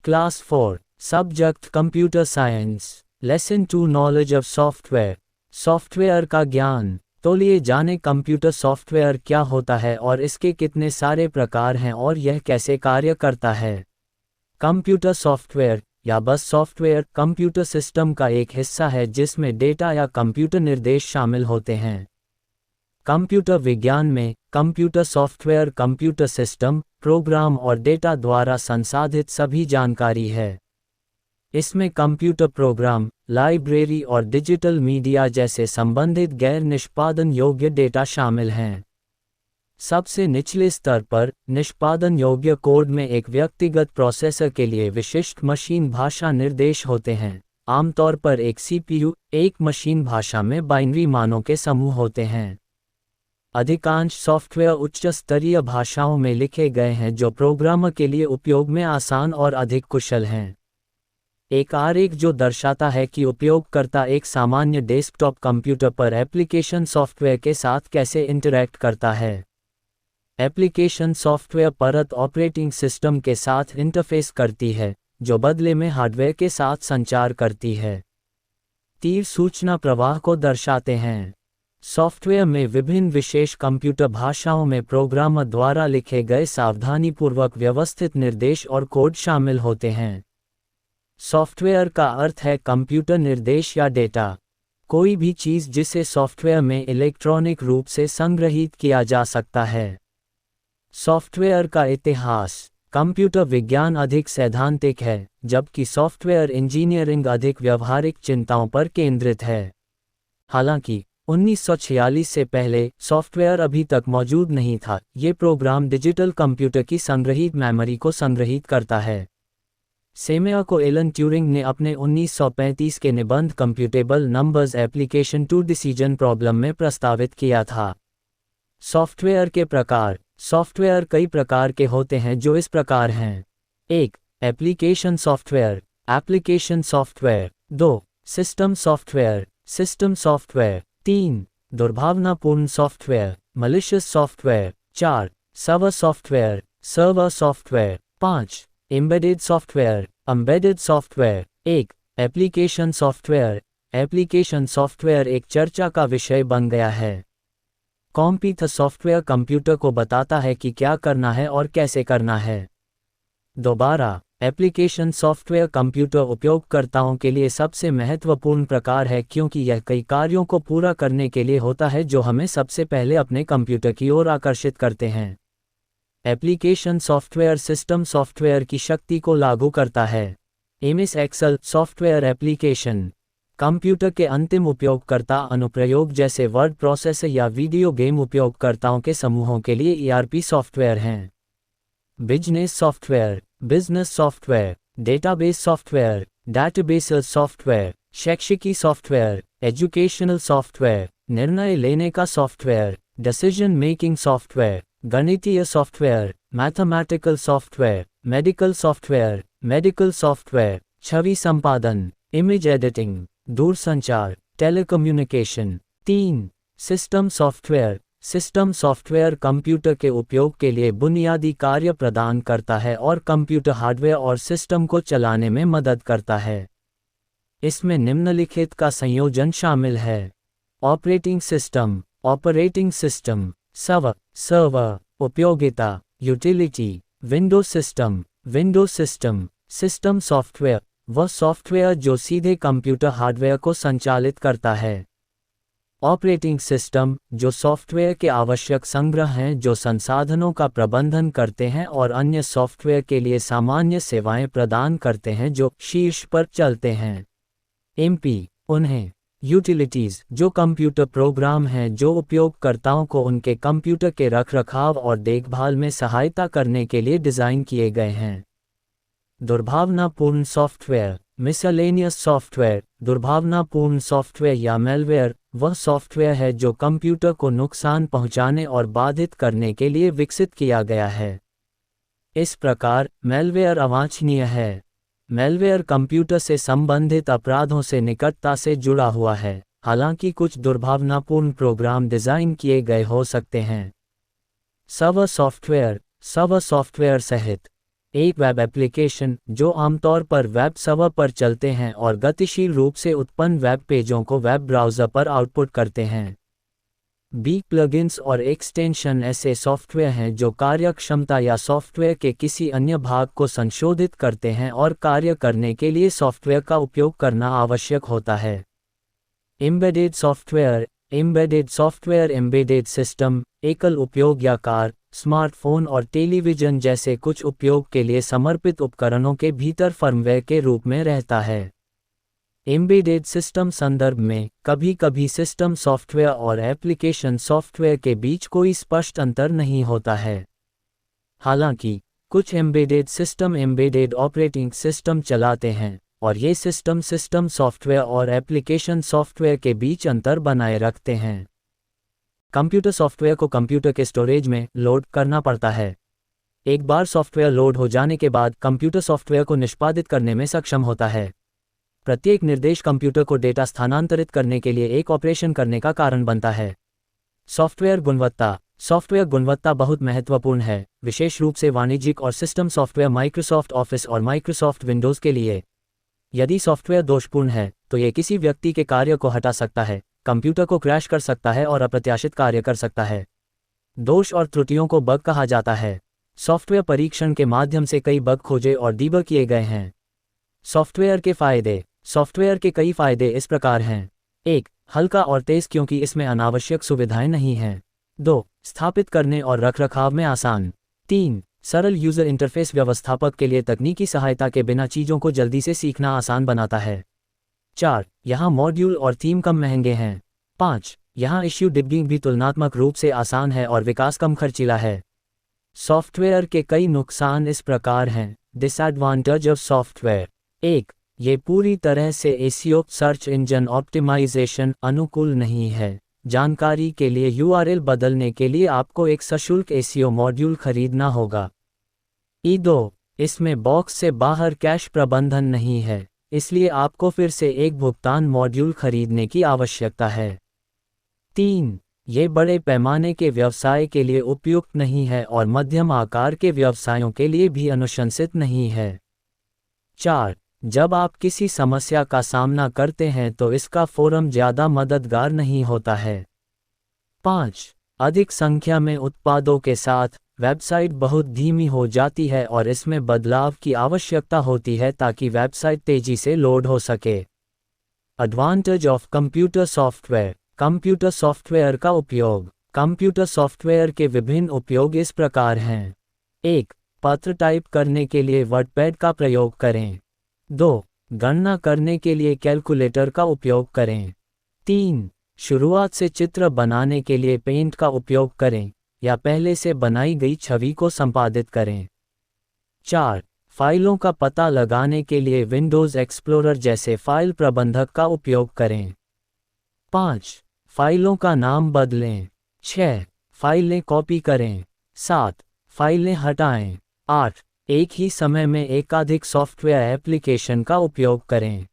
Class 4, Subject Computer Science, Lesson 2 Knowledge of Software, software का ज्ञान। तो लिए जाने कंप्यूटर सॉफ्टवेयर क्या होता है और इसके कितने सारे प्रकार हैं और यह कैसे कार्य करता है। कंप्यूटर सॉफ्टवेयर या बस सॉफ्टवेयर कंप्यूटर सिस्टम का एक हिस्सा है जिसमें डेटा या कंप्यूटर निर्देश शामिल होते हैं। कंप्यूटर विज्ञान में computer software computer system, program और डेटा द्वारा संसाधित सभी जानकारी है। इसमें कंप्यूटर प्रोग्राम, लाइब्रेरी और डिजिटल मीडिया जैसे संबंधित गैर निष्पादन योग्य डेटा शामिल हैं। सबसे निचले स्तर पर निष्पादन योग्य कोड में एक व्यक्तिगत प्रोसेसर के लिए विशिष्ट मशीन भाषा निर्देश होते हैं। आमतौर पर एक सीपीयू, एक मशीन भाषा में बाइनरी मानों के समूह होते हैं। अधिकांश सॉफ्टवेयर उच्च स्तरीय भाषाओं में लिखे गए हैं जो प्रोग्रामर के लिए उपयोग में आसान और अधिक कुशल हैं। एक आरेख जो दर्शाता है कि उपयोगकर्ता एक सामान्य डेस्कटॉप कंप्यूटर पर एप्लीकेशन सॉफ्टवेयर के साथ कैसे इंटरैक्ट करता है। एप्लीकेशन सॉफ्टवेयर परत ऑपरेटिंग सिस्टम के साथ इंटरफेस करती है, जो बदले में हार्डवेयर के साथ संचार करती है। तीर सूचना प्रवाह को दर्शाते हैं। सॉफ्टवेयर में विभिन्न विशेष कंप्यूटर भाषाओं में प्रोग्रामर द्वारा लिखे गए सावधानीपूर्वक व्यवस्थित निर्देश और कोड शामिल होते हैं। सॉफ्टवेयर का अर्थ है कंप्यूटर निर्देश या डेटा। कोई भी चीज़ जिसे सॉफ्टवेयर में इलेक्ट्रॉनिक रूप से संग्रहीत किया जा सकता है। सॉफ्टवेयर का इतिहास। कंप्यूटर विज्ञान अधिक सैद्धांतिक है, जबकि सॉफ्टवेयर इंजीनियरिंग अधिक व्यावहारिक चिंताओं पर केंद्रित है। हालांकि 1946 से पहले सॉफ्टवेयर अभी तक मौजूद नहीं था। ये प्रोग्राम डिजिटल कंप्यूटर की संग्रहीत मेमोरी को संग्रहीत करता है। सेमेया को एलन ट्यूरिंग ने अपने 1935 के निबंध computable numbers application to decision problem में प्रस्तावित किया था। सॉफ्टवेयर के प्रकार। सॉफ्टवेयर कई प्रकार के होते हैं जो इस प्रकार हैं। 1. Application software, application software. 2. System software, system software. 3. दुर्भावनापूर्ण software, malicious software. 4. Server software, server software. 5. Embedded software, embedded software. 1. Application software. Application software एक चर्चा का विषय बन गया है। कंप्यूटर सॉफ्टवेयर कंप्यूटर को बताता है कि क्या करना है और कैसे करना है। दोबारा, एप्लीकेशन सॉफ्टवेयर कंप्यूटर उपयोगकर्ताओं के लिए सबसे महत्वपूर्ण प्रकार है क्योंकि यह कई कार्यों को पूरा करने के लिए होता है जो हमें सबसे पहले अपने कंप्यूटर की ओर आकर्षित करते हैं। एप्लीकेशन सॉफ्टवेयर सिस्टम सॉफ्टवेयर की शक्ति को लागू करता है। MS Excel software application computer के अंतिम उपयोगकर्ता अनुप्रयोग जैसे वर्ड प्रोसेसर या वीडियो गेम उपयोगकर्ताओं के समूहों के लिए ईआरपी सॉफ्टवेयर हैं। Business software, business software. Database software, database software. शैक्षिकी सॉफ्टवेयर, एजुकेशनल सॉफ्टवेयर। निर्णय लेने का सॉफ्टवेयर, डिसीजन मेकिंग सॉफ्टवेयर। गणितीय software, mathematical software. Medical software, medical software. छवि संपादन, इमेज एडिटिंग। दूरसंचार, telecommunication. 3. System software. System software computer के उपयोग के लिए बुनियादी कार्य प्रदान करता है और कंप्यूटर हार्डवेयर और सिस्टम को चलाने में मदद करता है। इसमें निम्नलिखित का संयोजन शामिल है। Operating system, operating system. Server, उपयोगिता, utility. Window system, window system. System software वह सॉफ्टवेयर जो सीधे कंप्यूटर हार्डवेयर को संचालित करता है। ऑपरेटिंग सिस्टम जो सॉफ्टवेयर के आवश्यक संग्रह हैं जो संसाधनों का प्रबंधन करते हैं और अन्य सॉफ्टवेयर के लिए सामान्य सेवाएं प्रदान करते हैं जो शीर्ष पर चलते हैं। एमपी उन्हें यूटिलिटीज़ जो कंप्यूटर प्रोग्राम हैं जो उपयोगकर्ताओं को उनके कंप्यूटर के रखरखाव और देखभाल में सहायता करने के लिए डिज़ाइन किए गए हैं। दुर्भावनापूर्ण सॉफ्टवेयर, मिसलेनियस सॉफ्टवेयर। दुर्भावनापूर्ण सॉफ्टवेयर या मेलवेयर वह सॉफ्टवेयर है जो कंप्यूटर को नुकसान पहुंचाने और बाधित करने के लिए विकसित किया गया है। इस प्रकार मेलवेयर अवांछनीय है। मेलवेयर कंप्यूटर से संबंधित अपराधों से निकटता से जुड़ा हुआ है, हालांकि कुछ दुर्भावनापूर्ण प्रोग्राम डिज़ाइन किए गए हो सकते हैं। सर्वर सॉफ्टवेयर, सर्वर सॉफ्टवेयर सहित एक वेब एप्लीकेशन जो आमतौर पर वेब सर्वर पर चलते हैं और गतिशील रूप से उत्पन्न वेब पेजों को वेब ब्राउज़र पर आउटपुट करते हैं। बी प्लगइन्स और एक्सटेंशन ऐसे सॉफ्टवेयर हैं जो कार्यक्षमता या सॉफ्टवेयर के किसी अन्य भाग को संशोधित करते हैं और कार्य करने के लिए सॉफ्टवेयर का उपयोग करना आवश्यक होता है। एम्बेडेड सॉफ्टवेयर एम्बेडेड सिस्टम एकल उपयोग या कार, स्मार्टफोन और टेलीविज़न जैसे कुछ उपयोग के लिए समर्पित उपकरणों के भीतर फर्मवेयर के रूप में रहता है। एम्बेडेड सिस्टम संदर्भ में कभी-कभी सिस्टम सॉफ्टवेयर और एप्लीकेशन सॉफ्टवेयर के बीच कोई स्पष्ट अंतर नहीं होता है। हालांकि कुछ embedded system embedded operating system चलाते हैं और ये सिस्टम सॉफ्टवेयर और एप्लीकेशन सॉफ्टवेयर के बीच अंतर बनाए रखते हैं। कंप्यूटर सॉफ्टवेयर को कंप्यूटर के स्टोरेज में लोड करना पड़ता है। एक बार सॉफ्टवेयर लोड हो जाने के बाद कंप्यूटर सॉफ्टवेयर को निष्पादित करने में सक्षम होता है। प्रत्येक निर्देश कंप्यूटर को डेटा स्थानांतरित करने के लिए एक ऑपरेशन करने का कारण बनता है। सॉफ्टवेयर गुणवत्ता बहुत महत्वपूर्ण है, विशेष रूप से वाणिज्यिक और सिस्टम सॉफ्टवेयर माइक्रोसॉफ्ट ऑफिस और माइक्रोसॉफ्ट विंडोज़ के लिए। यदि सॉफ्टवेयर दोषपूर्ण है तो यह किसी व्यक्ति के कार्य को हटा सकता है, कंप्यूटर को क्रैश कर सकता है और अप्रत्याशित कार्य कर सकता है। दोष और त्रुटियों को बग कहा जाता है। सॉफ्टवेयर परीक्षण के माध्यम से कई बग खोजे और डीबग किए गए हैं। सॉफ्टवेयर के फायदे। सॉफ्टवेयर के कई फायदे इस प्रकार हैं। 1. हल्का और तेज़ क्योंकि इसमें अनावश्यक सुविधाएं नहीं हैं। 2. स्थापित करने और रखरखाव में आसान। 3. सरल यूज़र इंटरफेस व्यवस्थापक के लिए तकनीकी सहायता के बिना चीज़ों को जल्दी से सीखना आसान बनाता है। 4. यहाँ मॉड्यूल और थीम कम महंगे हैं। 5. यहाँ इश्यू डिबगिंग भी तुलनात्मक रूप से आसान है और विकास कम खर्चीला है। सॉफ्टवेयर के कई नुकसान इस प्रकार हैं। Disadvantage of software. 1. ये पूरी तरह से एसईओ सर्च इंजन ऑप्टिमाइजेशन अनुकूल नहीं है। जानकारी के लिए यूआरएल बदलने के लिए आपको एक सशुल्क एसईओ मॉड्यूल खरीदना होगा। 2. इसमें बॉक्स से बाहर कैश प्रबंधन नहीं है, इसलिए आपको फिर से एक भुगतान मॉड्यूल खरीदने की आवश्यकता है। 3. ये बड़े पैमाने के व्यवसाय के लिए उपयुक्त नहीं है और मध्यम आकार के व्यवसायों के लिए भी अनुशंसित नहीं है। 4. जब आप किसी समस्या का सामना करते हैं तो इसका फोरम ज़्यादा मददगार नहीं होता है। 5. अधिक संख्या में उत्पादों के साथ वेबसाइट बहुत धीमी हो जाती है और इसमें बदलाव की आवश्यकता होती है ताकि वेबसाइट तेजी से लोड हो सके। Advantage of computer software. Computer software का उपयोग। कंप्यूटर सॉफ्टवेयर के विभिन्न उपयोग इस प्रकार हैं। 1. पत्र टाइप करने के लिए वर्डपैड का प्रयोग करें। 2. गणना करने के लिए कैलकुलेटर का उपयोग करें। 3. शुरुआत से चित्र बनाने के लिए पेंट का उपयोग करें या पहले से बनाई गई छवि को संपादित करें। 4. फाइलों का पता लगाने के लिए विंडोज़ एक्सप्लोरर जैसे फाइल प्रबंधक का उपयोग करें। 5. फाइलों का नाम बदलें। 6. फाइलें कॉपी करें। 7. फाइलें हटाएं। 8. एक ही समय में एकाधिक सॉफ्टवेयर एप्लीकेशन का उपयोग करें।